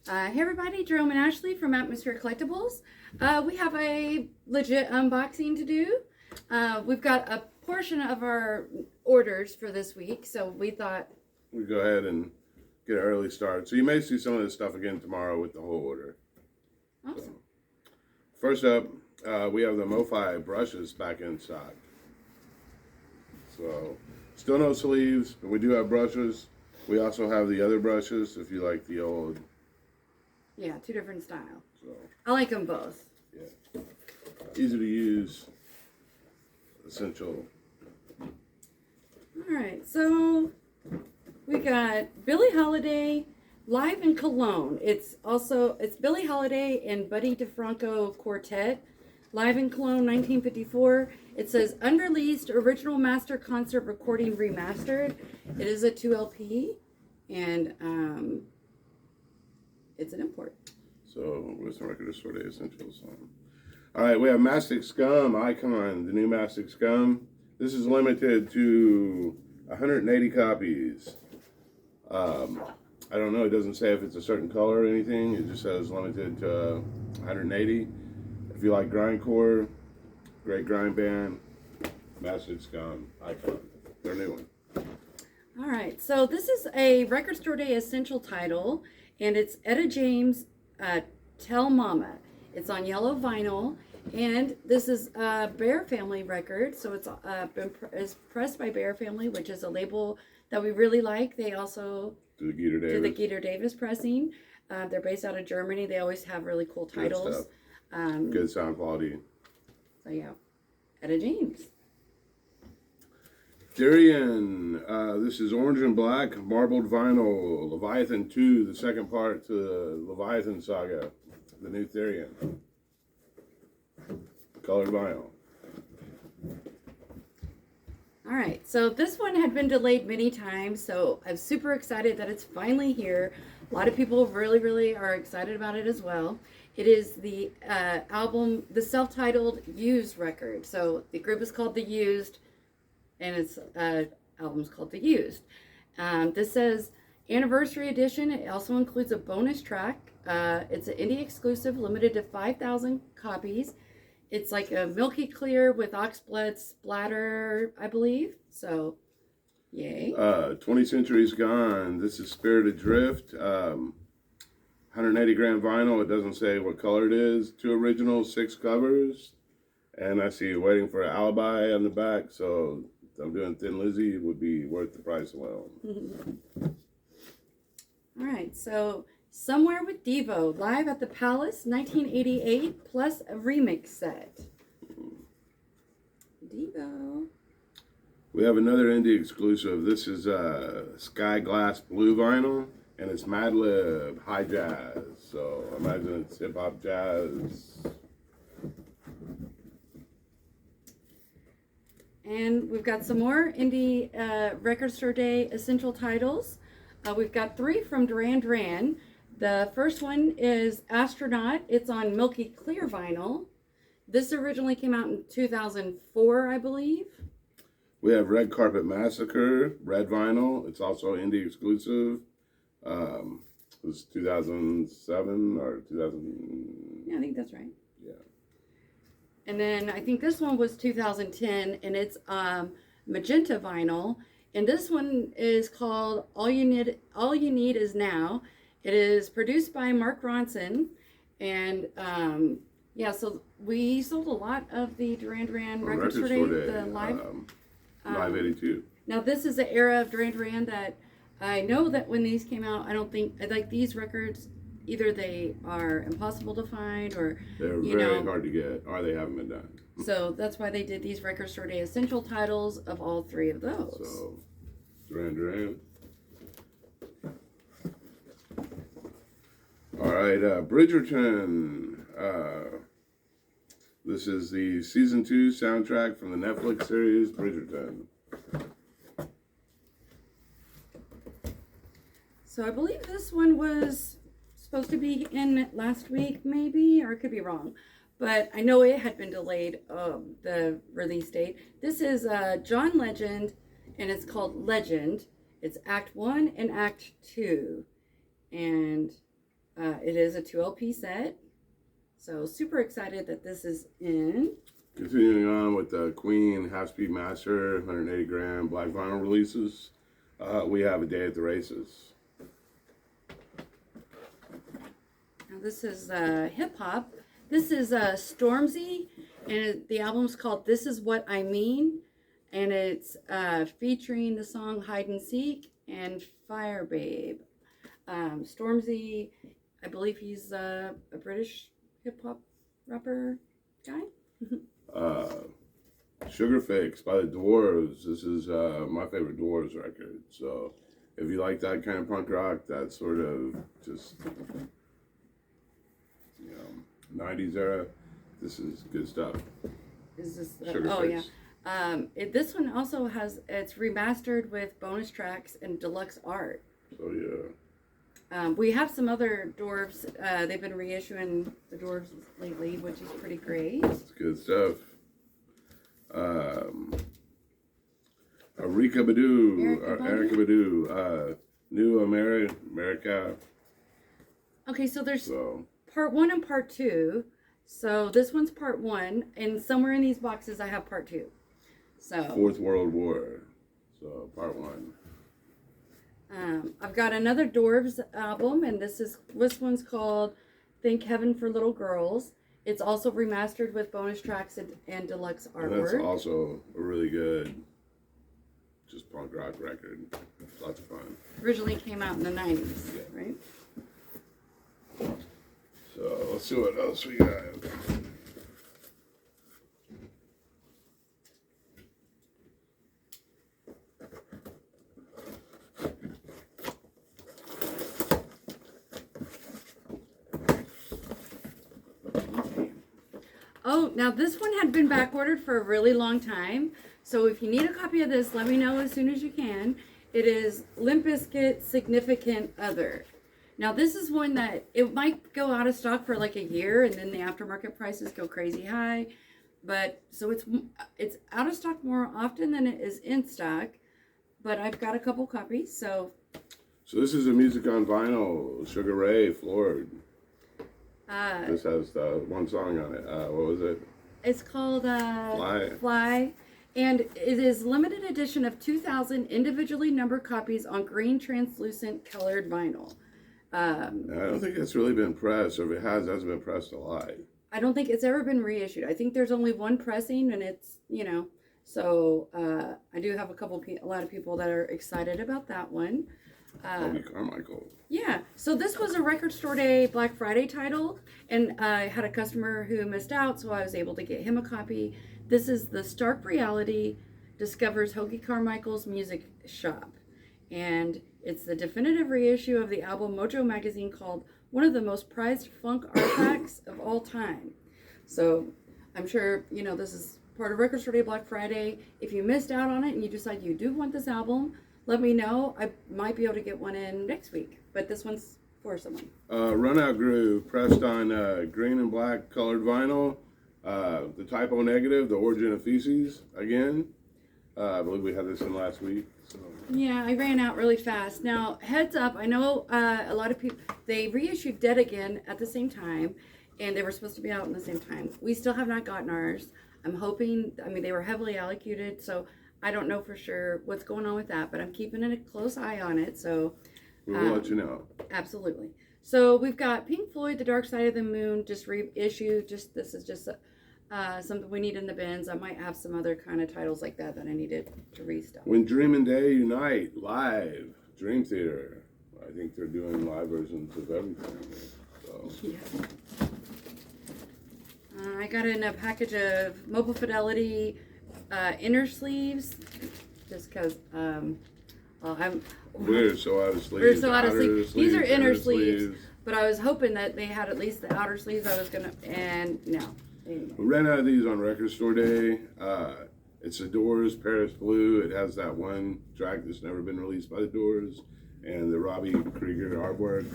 Hey everybody, Jerome and Ashley from Atmosphere Collectibles. We have a legit unboxing to do. We've got a portion of our orders for this week, so we thought we go ahead and get an early start. So you may see some of this stuff again tomorrow with the whole order. awesome. So, first up, we have the MoFi brushes back in stock. So still no sleeves, but we do have brushes. We also have the other brushes if you like the old. Yeah, two different styles. So I like them both. yeah, easy to use, essential. All right, so we got Billie Holiday live in Cologne. It's Billie Holiday and Buddy DeFranco Quartet live in Cologne 1954. It says unreleased original master concert recording remastered. It is a 2 LP and it's an import. So with some record store day essentials. All right, we have Mastic Scum Icon, the new Mastic Scum. This is limited to 180 copies. I don't know, it doesn't say if it's a certain color or anything. It just says limited to 180. If you like grindcore, great grind band, Mastic Scum Icon, their new one. All right, so this is a Record Store Day essential title, and it's Etta James, Tell Mama. It's on yellow vinyl, and this is a Bear Family record, so it's is pressed by Bear Family, which is a label that we really like. They also do the Geeter Davis pressing. They're based out of Germany. They always have really cool titles. Good sound quality. So yeah, Etta James. Darian, this is orange and black, marbled vinyl, Leviathan 2, the second part to the Leviathan saga, the new Therian. Colored vinyl. All right, so this one had been delayed many times, so I'm super excited that it's finally here. A lot of people really are excited about it as well. It is the album, the self-titled Used record. So the group is called The Used, and its album's called The Used. This says Anniversary Edition. It also includes a bonus track. It's an indie exclusive, limited to 5,000 copies. It's like a milky clear with oxblood splatter, I believe. So, yay. 20 Centuries Gone. This is Spirited Drift. 180 gram vinyl. It doesn't say what color it is. 2 originals, 6 covers. And I see Waiting for an Alibi on the back. So if I'm doing Thin Lizzy, it would be worth the price alone. All right, so Somewhere with Devo, live at the Palace, 1988, plus a remix set. Devo. We have another indie exclusive. This is Sky Glass Blue vinyl, and it's Madlib High Jazz. So I imagine it's hip hop jazz. And we've got some more indie Record Store Day essential titles. We've got 3 from Duran Duran. The first one is Astronaut. It's on milky clear vinyl. This originally came out in 2004, I believe. We have Red Carpet Massacre, red vinyl. It's also indie exclusive. It was 2007 or 2000. Yeah, I think that's right. Yeah. And then I think this one was 2010, and it's magenta vinyl. And this one is called All You Need Is Now. It is produced by Mark Ronson, and yeah, so we sold a lot of the Duran Duran Record Store Day, the live 82. Now this is the era of Duran Duran that I know that when these came out, I don't think like these records. Either they are impossible to find, or they're very hard to get, or they haven't been done. So that's why they did these Record Store Day essential titles of all 3 of those. So Duran Duran. All right, Bridgerton. This is the season 2 soundtrack from the Netflix series Bridgerton. So I believe this one was supposed to be in last week, maybe, or it could be wrong. But I know it had been delayed, the release date. This is John Legend, and it's called Legend. It's Act 1 and Act 2. And It is a 2 LP set. So super excited that this is in. Continuing on with the Queen Half-Speed Master 180 gram black vinyl releases, we have A Day at the Races. Now this is hip hop. This is Stormzy, and the album's called This Is What I Mean, and it's featuring the song Hide and Seek and Fire Babe. Stormzy, I believe he's a British hip hop rapper guy. Sugar Fix by the Dwarves. This is my favorite Dwarves record. So if you like that kind of punk rock, that sort of just, 90s era, this is good stuff. Is this? Sugar Fix. Yeah. This one also it's remastered with bonus tracks and deluxe art. So yeah. We have some other Dwarves. They've been reissuing the Dwarves lately, which is pretty great. It's good stuff. Erykah Badu, New America. Okay, so there's part 1 and part 2. So this one's part 1, and somewhere in these boxes I have part 2. So Fourth World War. So part 1. I've got another Dwarves album, and this one's called Thank Heaven for Little Girls. It's also remastered with bonus tracks and deluxe artwork. And that's also a really good, just punk rock record. Lots of fun. Originally came out in the 90s, yeah. Right? So let's see what else we got. Oh, now this one had been back ordered for a really long time. So if you need a copy of this, let me know as soon as you can. It is Limp Bizkit Significant Other. Now this is one that it might go out of stock for like a year, and then the aftermarket prices go crazy high. But so it's out of stock more often than it is in stock. But I've got a couple copies, so. So this is a music on vinyl, Sugar Ray, Floored. This has one song on it. What was it? It's called Fly. And it is limited edition of 2,000 individually numbered copies on green translucent colored vinyl. I don't think it's really been pressed, or if it hasn't been pressed a lot. I don't think it's ever been reissued. I think there's only one pressing, and it's, so I do have a lot of people that are excited about that one. Hoagie Carmichael. Yeah, so this was a Record Store Day Black Friday title, and I had a customer who missed out, so I was able to get him a copy. This is The Stark Reality Discovers Hoagie Carmichael's Music Shop, and it's the definitive reissue of the album Mojo Magazine called one of the most prized funk artifacts of all time. So I'm sure, this is part of Record Store Day Black Friday. If you missed out on it and you decide you do want this album, let me know. I might be able to get one in next week, but this one's for someone. Runout Groove, pressed on green and black colored vinyl. The typo negative, The Origin of Feces, again. I believe we had this in last week. So. Yeah, I ran out really fast. Now, heads up, I know a lot of people, they reissued Dead Again at the same time, and they were supposed to be out at the same time. We still have not gotten ours. I'm hoping, they were heavily allocated, so I don't know for sure what's going on with that, but I'm keeping a close eye on it, so. We'll let you know. Absolutely. So we've got Pink Floyd, The Dark Side of the Moon, just reissued. This is just something we need in the bins. I might have some other kind of titles like that I needed to restock. When Dream and Day Unite, live, Dream Theater. I think they're doing live versions of everything. So. Yeah. I got in a package of Mobile Fidelity inner sleeves, just because We're so out of sleeves. We're so out of sleeves. These are inner sleeves, but I was hoping that they had at least the outer sleeves. And no. Anyway. We ran out of these on Record Store Day. It's the Doors, Paris Blue. It has that one track that's never been released by the Doors, and the Robbie Krieger artwork.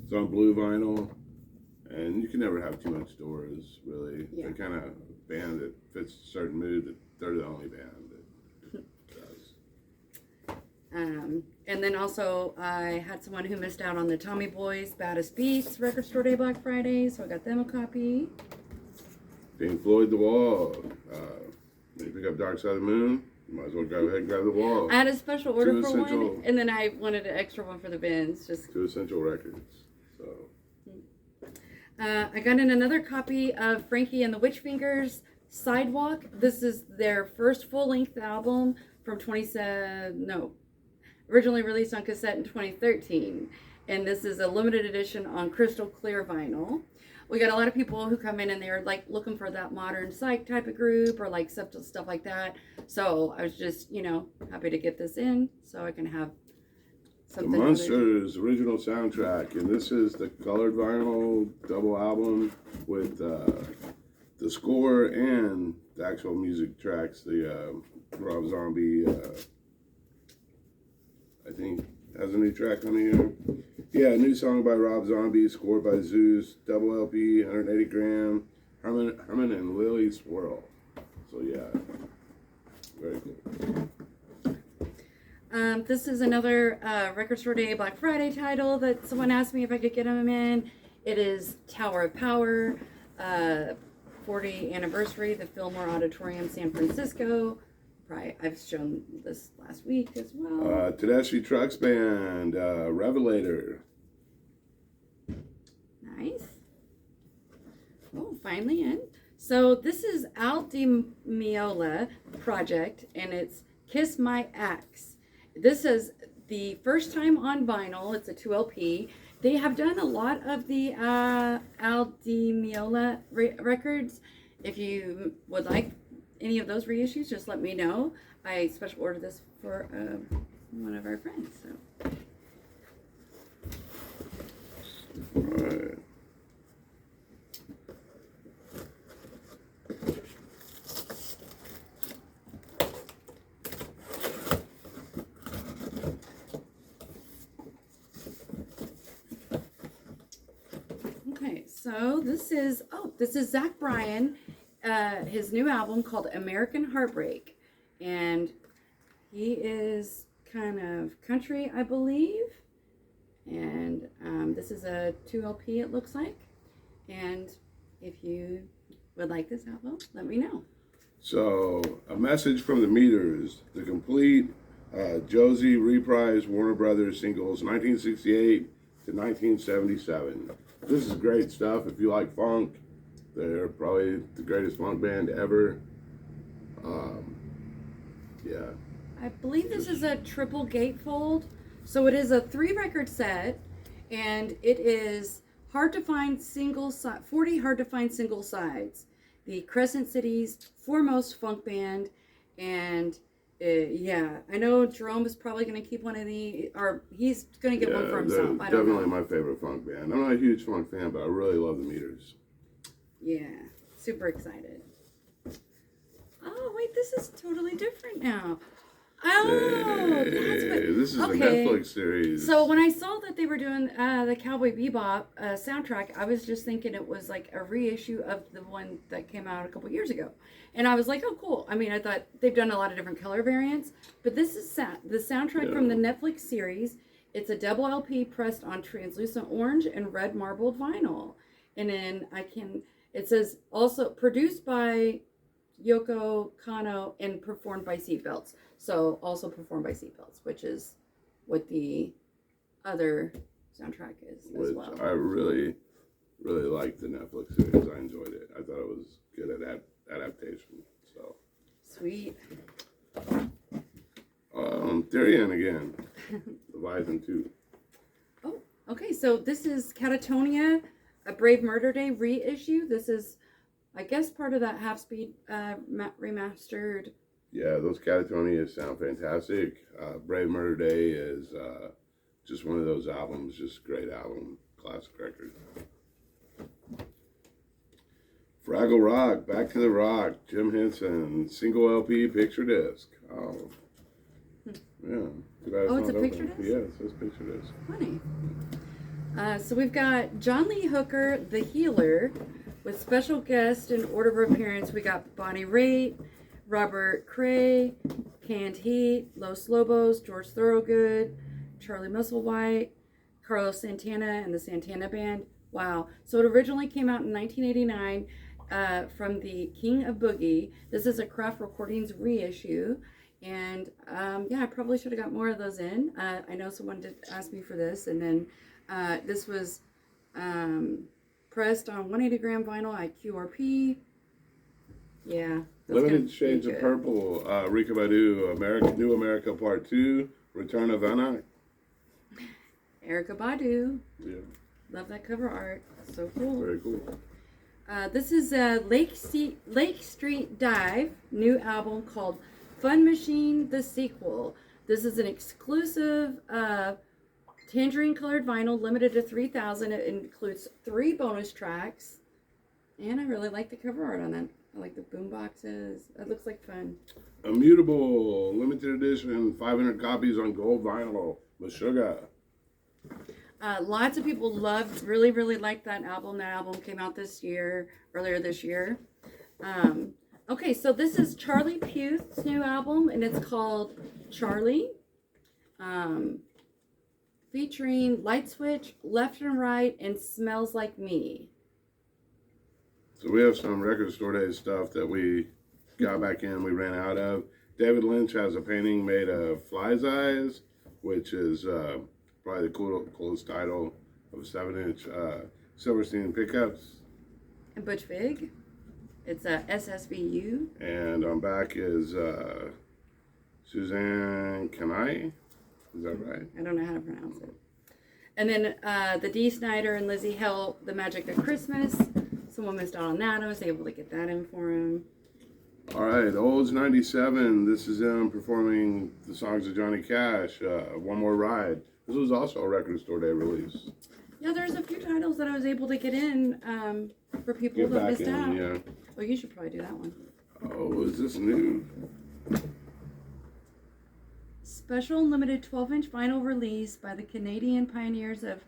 It's on blue vinyl, and you can never have too much Doors, really. Yeah. They're kind of band that fits a certain mood. That they're the only band that does. And then also I had someone who missed out on the Tommy Boy's Baddest Beats Record Store Day Black Friday, so I got them a copy. Pink Floyd, The Wall. When you pick up Dark Side of the Moon, you might as well go ahead and grab The Wall. I had a special order Two for essential- one, and then I wanted an extra one for the bins. Just 2 essential records. So I got in another copy of Frankie and the Witch Fingers Sidewalk. This is their first full-length album from originally released on cassette in 2013. And this is a limited edition on crystal clear vinyl. We got a lot of people who come in and they're like looking for that modern psych type of group or like stuff like that. So I was just, happy to get this in so I can have the something. Monsters original soundtrack, and this is the colored vinyl double album with the score and the actual music tracks. The Rob Zombie, I think, has a new track on here. Yeah, a new song by Rob Zombie, scored by Zeus, double LP, 180 gram, Herman and Lily Swirl. So yeah, very cool. This is another Record Store Day Black Friday title that someone asked me if I could get them in. It is Tower of Power, 40th anniversary, the Fillmore Auditorium, San Francisco. I've shown this last week as well. Tedeschi Trucks Band, Revelator. Nice. Oh, finally in. So this is Al Di Meola project, and it's Kiss My Axe. This is the first time on vinyl. It's a 2LP. They have done a lot of the Al Di Meola records. If you would like any of those reissues, just let me know. I special ordered this for one of our friends. So. All right. Okay, so this is Zach Bryan. His new album called American Heartbreak, and he is kind of country, I believe, and this is a 2LP, it looks like. And if you would like this album, let me know. So, A Message from the Meters, the complete Josie reprise Warner Brothers singles 1968 to 1977. This is great stuff if you like funk. They're probably the greatest funk band ever. Yeah. I believe this is a triple gatefold. So it is a 3-record set, and it is 40 hard to find single sides. The Crescent City's foremost funk band, and yeah, I know Jerome is probably going to keep one of the, or he's going to get one for himself. I don't know. Definitely my favorite funk band. I'm not a huge funk fan, but I really love the Meters. Yeah, super excited. Oh, wait, this is totally different now. Oh, Hey, that's what, this is okay. a Netflix series. So when I saw that they were doing the Cowboy Bebop soundtrack, I was just thinking it was like a reissue of the one that came out a couple years ago. And I was like, oh, cool. I mean, I thought they've done a lot of different color variants, but this is the soundtrack from the Netflix series. It's a double LP pressed on translucent orange and red marbled vinyl. And then it says also produced by Yoko Kanno and performed by Seatbelts. So also performed by Seatbelts, which is what the other soundtrack is as well. I really, really liked the Netflix series. I enjoyed it. I thought it was good at adaptation. So Sweet. Therian again. Leviathan 2. Oh, okay. So this is Catatonia, a Brave Murder Day reissue. This is, I guess, part of that half-speed remastered. Yeah, those Catatonias sound fantastic. Brave Murder Day is just one of those albums, just great album, classic record. Fraggle Rock, Back to the Rock, Jim Henson, single LP, picture disc. Oh, yeah. Oh, it's a picture disc? Yeah, it says picture disc. Funny. So we've got John Lee Hooker, The Healer, with special guest in order of appearance. We got Bonnie Raitt, Robert Cray, Canned Heat, Los Lobos, George Thorogood, Charlie Musselwhite, Carlos Santana, and the Santana Band. Wow. So it originally came out in 1989 from the King of Boogie. This is a Craft Recordings reissue. And yeah, I probably should have got more of those in. I know someone did ask me for this. And then this was pressed on 180 gram vinyl at QRP. Yeah. Limited Shades of Purple, Rika Badu, New America Part 2, Return of Anak. Erykah Badu. Yeah. Love that cover art. So cool. Very cool. This is Lake Street Dive, new album called Fun Machine, the sequel. This is an exclusive tangerine colored vinyl, limited to 3,000. It includes 3 bonus tracks. And I really like the cover art on that. I like the boom boxes. It looks like fun. Immutable, limited edition, 500 copies on gold vinyl with sugar. Lots of people really liked that album. That album came out earlier this year. Okay, so this is Charlie Puth's new album, and it's called Charlie, featuring Light Switch, Left and Right, and Smells Like Me. So we have some record store day stuff that we got back in, we ran out of. David Lynch has a painting made of Fly's Eyes, which is probably the coolest title of a 7-inch Silverstein pickups. And Butch Vig. It's a SSVU. And on back is Suzanne Kanai. Is that right? I don't know how to pronounce it. And then the Dee Snider and Lizzie Hill, The Magic of Christmas. Someone missed out on that. I was able to get that in for him. All right, Olds 97. This is him performing the songs of Johnny Cash. One More Ride. This was also a record store day release. Yeah, there's a few titles that I was able to get in for people that missed out. Yeah. Oh, you should probably do that one. Oh, is this new? Special limited 12-inch vinyl release by the Canadian pioneers of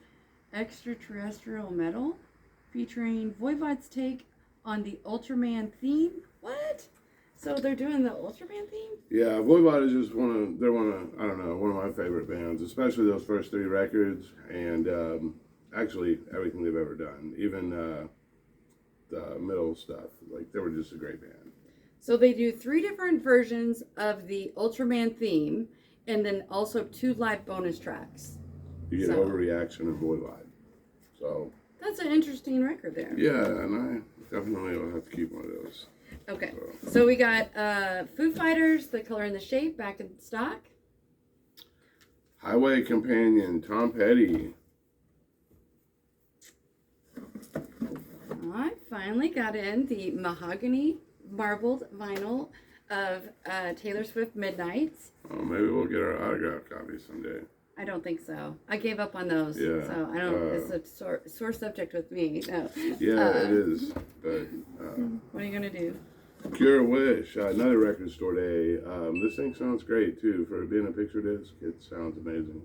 extraterrestrial metal, featuring Voivod's take on the Ultraman theme. What? So they're doing the Ultraman theme? Yeah, Voivod is just one of my favorite bands, especially those first 3 records, and actually everything they've ever done, even the middle stuff. Like, they were just a great band. So they do 3 different versions of the Ultraman theme, and then also 2 live bonus tracks. You get Overreaction and Voivod. So that's an interesting record there. Yeah, and I definitely will have to keep one of those. Okay, so we got Foo Fighters, The Color and the Shape, back in stock. Highway Companion, Tom Petty. I finally got in the mahogany marbled vinyl of Taylor Swift Midnights. Oh, maybe we'll get our autograph copy someday. I don't think so. I gave up on those. Yeah. So I don't. It's a sore subject with me. No. Yeah, it is. But what are you gonna do? Cure Wish, another record store day. This thing sounds great too. For being a picture disc, it sounds amazing.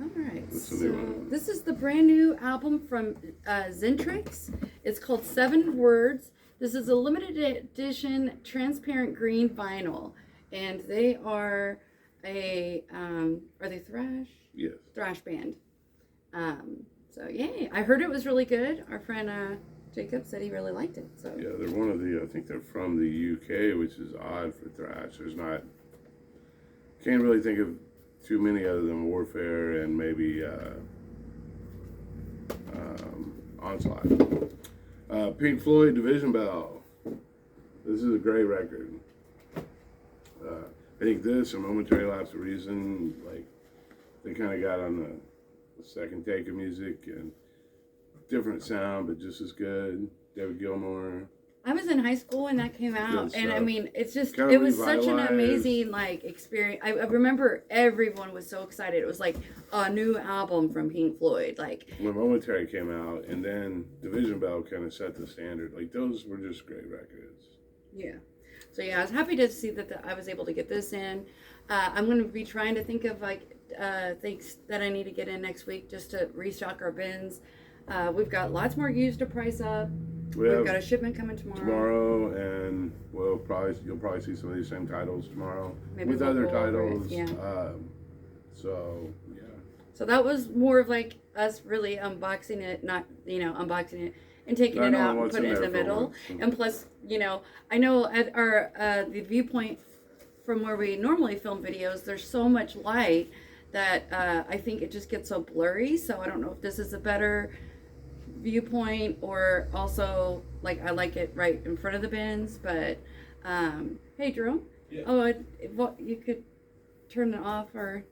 All right. What's the new one? This is the brand new album from Zentrix. It's called 7 Words. This is a limited edition transparent green vinyl, and they are they thrash? Yes. Thrash band. So yay. I heard it was really good. Our friend Jacob said he really liked it. So yeah, they're one of the, I think they're from the UK, which is odd for thrash. Can't really think of too many other than Warfare and maybe Onslaught. Pink Floyd, Division Bell. This is a great record. I think this, A Momentary Lapse of Reason, like, they kind of got on the second take of music, and different sound, but just as good. David Gilmour. I was in high school when that came out, and I mean, it was such an revitalized. amazing experience. I remember everyone was so excited. It was like a new album from Pink Floyd. Like when Momentary came out, and then Division Bell kind of set the standard. Like, those were just great records. Yeah. So yeah, I was happy to see that I was able to get this in. I'm going to be trying to think of things that I need to get in next week just to restock our bins. We've got lots more used to price up. We've got a shipment coming tomorrow. And you'll probably see some of these same titles tomorrow. Maybe with we'll other go over it, titles. yeah. So, yeah. So that was more of like us really unboxing it, not, unboxing it and taking it out and putting it in the middle. And plus, I know at our, the viewpoint from where we normally film videos, there's so much light that I think it just gets so blurry. So I don't know if this is a better viewpoint, or also like I like it right in front of the bins. But hey, Jerome. Yeah. Oh, you could turn it off, or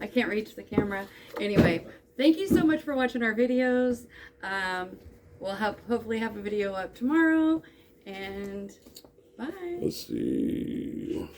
I can't reach the camera. Anyway, thank you so much for watching our videos. We'll hopefully have a video up tomorrow, and bye. Let's see.